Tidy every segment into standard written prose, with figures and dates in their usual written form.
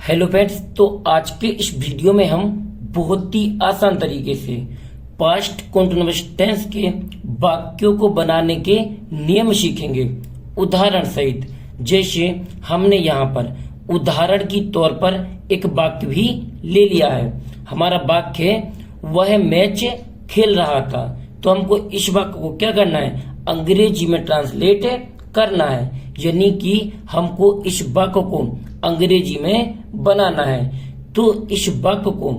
Hello friends, तो आज के इस वीडियो में हम बहुत ही आसान तरीके से पास्ट कंटीन्यूअस टेंस के वाक्यों को बनाने के नियम सीखेंगे उदाहरण सहित। जैसे हमने यहाँ पर उदाहरण की तौर पर एक वाक्य भी ले लिया है। हमारा वाक्य है वह मैच खेल रहा था, तो हमको इस वाक्य को क्या करना है, अंग्रेजी में ट्रांसलेट करना है, यानी कि हमको इस वाक्य को अंग्रेजी में बनाना है। तो इस वाक्य को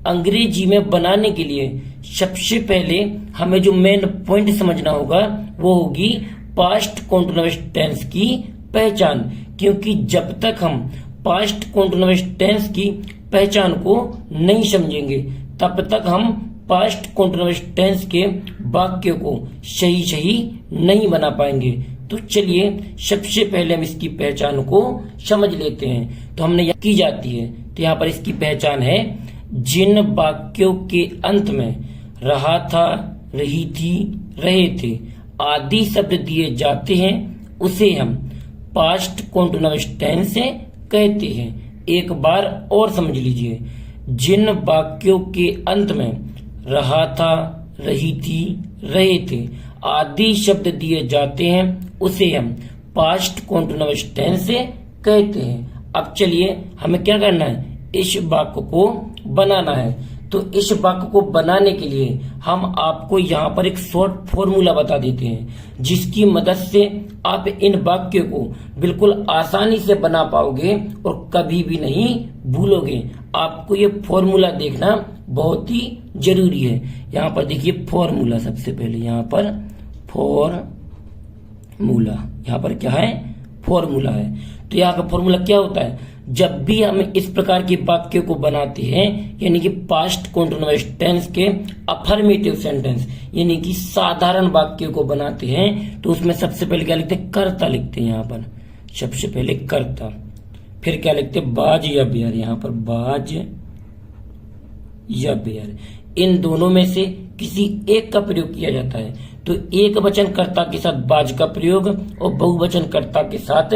अंग्रेजी में बनाने के लिए सबसे पहले हमें जो मेन पॉइंट समझना होगा वो होगी पास्ट कंटीन्यूअस टेंस की पहचान। क्योंकि जब तक हम पास्ट कंटीन्यूअस टेंस की पहचान को नहीं समझेंगे तब तक हम पास्ट कंटीन्यूअस टेंस के वाक्य को सही नहीं बना पाएंगे। तो चलिए सबसे पहले हम इसकी पहचान को समझ लेते हैं। तो हमने यहाँ की जाती है, तो यहाँ पर इसकी पहचान है जिन वाक्यों के अंत में रहा था, रही थी, रहे थे आदि शब्द दिए जाते हैं उसे हम पास्ट कंटीन्यूअस टेंस कहते हैं। एक बार और समझ लीजिए, जिन वाक्यों के अंत में रहा था, रही थी, रहे थे आदि शब्द दिए जाते हैं उसे हम पास्ट कंटीन्यूअस टेंस कहते हैं। अब चलिए हमें क्या करना है, इस वाक्य को बनाना है। तो इस वाक्य को बनाने के लिए हम आपको यहाँ पर एक शॉर्ट फॉर्मूला बता देते हैं जिसकी मदद से आप इन वाक्यों को बिल्कुल आसानी से बना पाओगे और कभी भी नहीं भूलोगे। आपको ये फॉर्मूला देखना बहुत ही जरूरी है। यहाँ पर देखिए फॉर्मूला, सबसे पहले यहाँ पर फॉर्मूला, यहाँ पर क्या है, फॉर्मूला है। तो यहाँ का फॉर्मूला क्या होता है, जब भी हम इस प्रकार के वाक्य को बनाते हैं यानी कि पास्ट कंटीन्यूअस टेंस के अफर्मेटिव सेंटेंस यानी कि साधारण वाक्य को बनाते हैं, तो उसमें सबसे पहले क्या लिखते हैं, कर्ता लिखते हैं। यहाँ पर सबसे पहले कर्ता, फिर क्या लिखते हैं, बाज या बेयर। यहाँ पर बाज या बेयर, इन दोनों में से किसी एक का प्रयोग किया जाता है। तो एक वचन कर्ता के साथ बाज का प्रयोग और बहुवचन कर्ता के साथ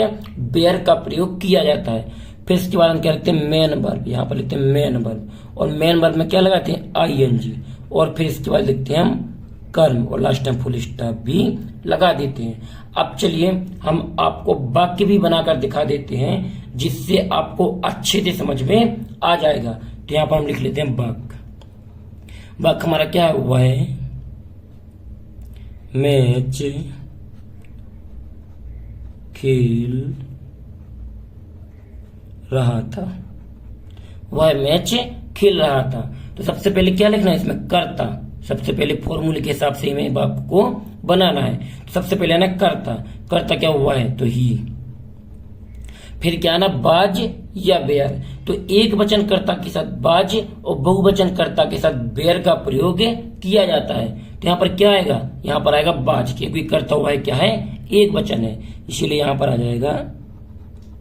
बेयर का प्रयोग किया जाता है। फिर इसके बाद हम क्या लिखते हैं, मेन वर्ब। यहाँ पर लिखते हैं मेन वर्ब, और मेन वर्ब में क्या लगाते हैं, आईएनजी। और फिर इसके बाद लिखते हैं हम कर्म, और लास्ट टाइम फुल स्टॉप भी लगा देते हैं। अब चलिए हम आपको वाक्य भी बनाकर दिखा देते हैं जिससे आपको अच्छे से समझ में आ जाएगा। तो यहाँ पर हम लिख लेते हैं वाक्य। वाक्य हमारा क्या है, वह मैच खेल रहा था, वह मैच खेल रहा था। तो सबसे पहले क्या लिखना है इसमें, कर्ता। सबसे पहले फॉर्मूले के हिसाब से हमें वाक्य को बनाना है। तो सबसे पहले ना कर्ता, कर्ता क्या हुआ है, तो ही। फिर क्या ना, बाज या बेयर। तो एक वचन कर्ता के साथ बाज और बहुवचन कर्ता के साथ बेयर का प्रयोग किया जाता है। तो यहाँ पर क्या आएगा, यहाँ पर आएगा बाज, क्योंकि कर्ता हुआ है क्या है, एक वचन है, इसीलिए यहाँ पर आ जाएगा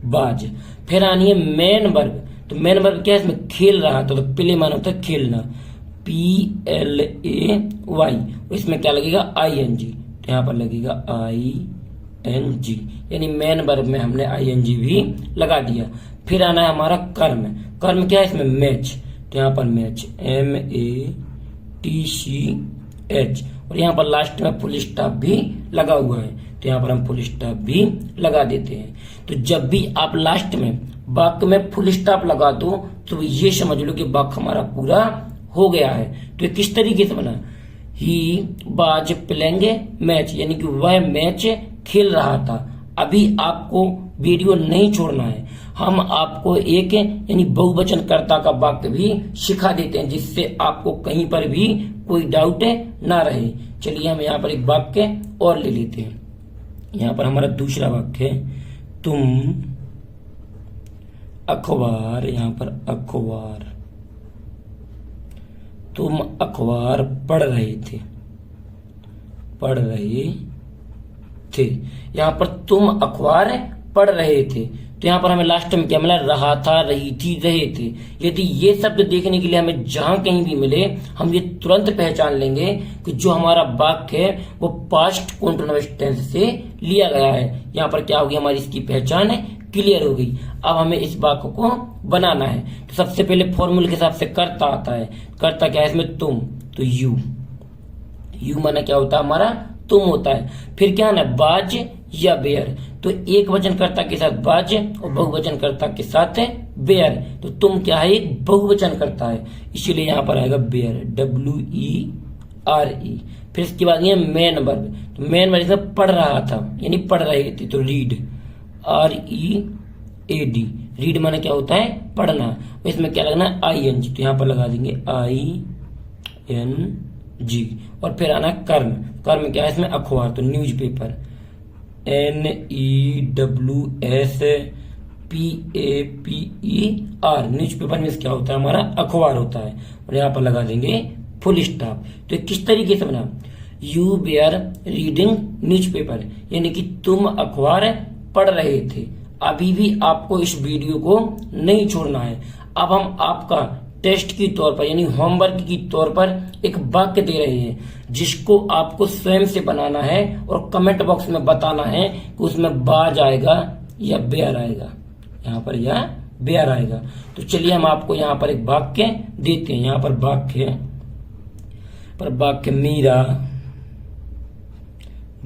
बाज। फिर आनी है मेन वर्ब। तो मेन वर्ब क्या है, इसमें खेल रहा था, तो पहले मान होता है खेलना, PLAY। इसमें क्या लगेगा, ING। तो यहाँ पर लगेगा ING, यानी मेन वर्ब में हमने ING भी लगा दिया। फिर आना है हमारा कर्म। कर्म क्या है इसमें, मैच। तो यहाँ पर मैच, MATCH, और यहाँ पर लास्ट में फुल स्टॉप भी लगा हुआ है। तो यहाँ पर हम फुल स्टॉप भी लगा देते हैं। तो जब भी आप लास्ट में वाक्य में फुल स्टॉप लगा दो तो ये समझ लो कि वाक्य हमारा पूरा हो गया है। तो ये किस तरीके से बना, ही वाज प्लेइंग मैच, यानी कि वह मैच खेल रहा था। अभी आपको वीडियो नहीं छोड़ना है, हम आपको एक यानी बहुवचन कर्ता का वाक्य भी सिखा देते हैं जिससे आपको कहीं पर भी कोई डाउट ना रहे। चलिए हम यहाँ पर एक वाक्य और ले लेते हैं। यहाँ पर हमारा दूसरा वाक्य है, तुम अखबार, यहाँ पर अखबार, तुम अखबार पढ़ रहे थे, पढ़ रहे थे। यहाँ पर तुम अखबार पढ़ रहे थे। तो यहाँ पर हमें लास्ट में क्या मिला, रहा था, रही थी, रहे थे। यदि ये शब्द देखने के लिए हमें जहां कहीं भी मिले हम ये तुरंत पहचान लेंगे कि जो हमारा वाक्य है वो पास्ट कंटीन्यूअस टेंस से लिया गया है। यहाँ पर क्या होगी हमारी इसकी पहचान है, क्लियर हो गई। अब हमें इस वाक्य को बनाना है। तो सबसे पहले फॉर्मूले के हिसाब से कर्ता आता है। कर्ता क्या है इसमें? तुम। तो यू माना क्या होता है हमारा? तुम होता है। फिर क्या है? बाज या बेयर। तो एक वचनकर्ता के साथ बाज और बहुवचनकर्ता के साथ बेयर। तो तुम क्या है? एक बहुवचनकर्ता है, इसीलिए यहां पर आएगा बेयर, WERE। फिर इसके बाद ये मेन वर्ब। तो मेन वर्ब इसमें पढ़ रहा था यानी पढ़ रहे थे, तो रीड, READ। रीड माने क्या होता है? पढ़ना। इसमें क्या लगना है? ING। तो यहां पर लगा देंगे ING। और फिर आना कर्म। कर्म क्या है इसमें? अखबार। तो न्यूज़पेपर, NEWSPAPER। न्यूज़पेपर मीन्स क्या होता है हमारा? अखबार होता है। और यहाँ पर लगा देंगे फुल स्टॉप। तो किस तरीके से बना? यू वेयर रीडिंग न्यूज़पेपर, यानी कि तुम अखबार पढ़ रहे थे। अभी भी आपको इस वीडियो को नहीं छोड़ना है। अब हम आपका टेस्ट की तौर पर यानी होमवर्क की तौर पर एक वाक्य दे रहे हैं, जिसको आपको स्वयं से बनाना है और कमेंट बॉक्स में बताना है कि उसमें बाज आएगा या बेयर आएगा। यहाँ पर या बेयर आएगा। तो चलिए हम आपको यहाँ पर एक वाक्य देते हैं। यहाँ पर वाक्य मीरा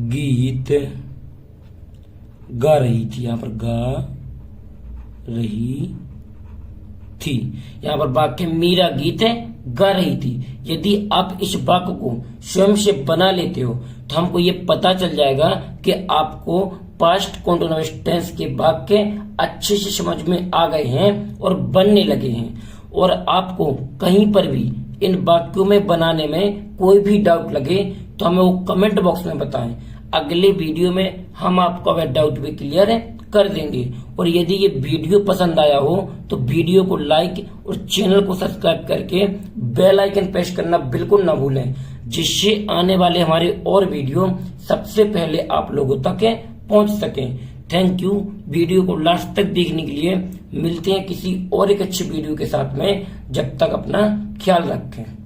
गीत गा रही थी। यहाँ पर गा रही थी। यहाँ पर वाक्य मीरा गीत गा रही थी। यदि आप इस वाक्य को स्वयं से बना लेते हो तो हमको ये पता चल जाएगा कि आपको पास्ट कंटीन्यूअस टेंस के वाक्य अच्छे से समझ में आ गए हैं और बनने लगे हैं। और आपको कहीं पर भी इन वाक्यों में बनाने में कोई भी डाउट लगे तो हमें वो कमेंट बॉक्स में बताएं। अगले वीडियो में हम आपका वह डाउट भी क्लियर कर देंगे। और यदि ये वीडियो पसंद आया हो तो वीडियो को लाइक और चैनल को सब्सक्राइब करके बेल आइकन प्रेस करना बिल्कुल ना भूलें, जिससे आने वाले हमारे और वीडियो सबसे पहले आप लोगों तक पहुंच सकें। थैंक यू वीडियो को लास्ट तक देखने के लिए। मिलते हैं किसी और एक अच्छी वीडियो के साथ में। जब तक अपना ख्याल रखें।